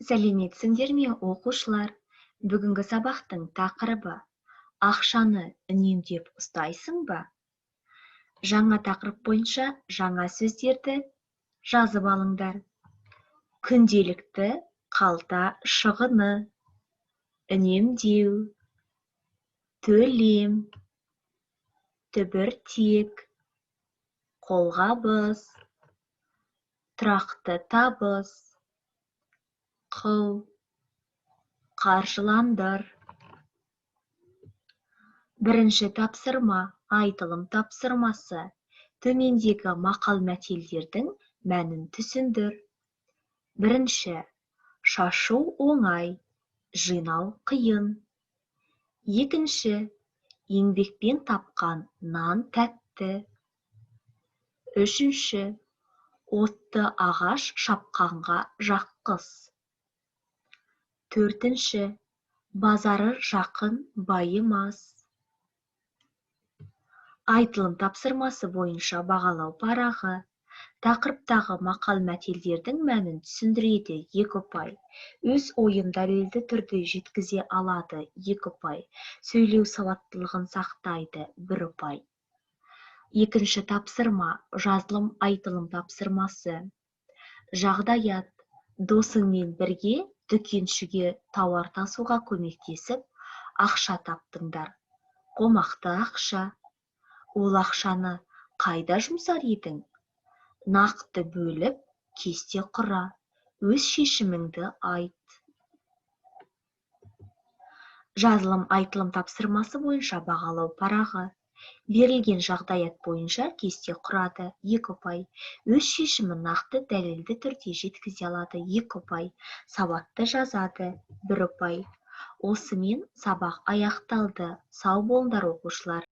Сәлеметсіңдер ме, оқушылар? Бүгінгі сабақтың тақырыбы ақшаны үнемдеп ұстайсың ба? Жаңа тақырып бойынша жаңа сөздерді жазып алыңдар. Күнделікті қалта шығыны, үнемдеу, төлем, түбіртек, қолғабыс, тұрақты табыс, қыл, қаржыландыр. Бірінші тапсырма, айтылым тапсырмасы. Төмендегі мақал-мәтелдердің мәнін түсіндір. Бірінші, шашу оңай, жинау қиын. Екінші, еңбекпен тапқан нан тәтті. Үшінші, отты ағаш шапқанға жаққыз. Төртінші, базары жақын байымас. Айтылым тапсырмасы бойынша бағалау парағы. Тақырыптағы мақал-мәтелдердің мәнін түсіндіреді 2 ұпай. Өз ойын дәлелді түрде жеткізе алады 2 ұпай. Сөйлеу сауаттылығын сақтайды 1 ұпай. Екінші тапсырма, жазылым айтылым тапсырмасы. Жағдаят, досыңмен бірге дүкеншіге тауар тасуға көмектесіп, ақша таптыңдар. Қомақты ақша. Ол ақшаны қайда жұмсар едің? Нақты бөліп, кесте құра. Өз шешіміңді айт. Жазылым айтылым тапсырмасы бойынша бағалау парағы. Берілген жағдаят бойынша кесте құрады 2 ұпай. Өз шешімін нақты дәлелді түрде жеткізе алады 2 ұпай. Сауатты жазады 1 ұпай. Осымен сабақ аяқталды. Сау болыңдар, оқушылар.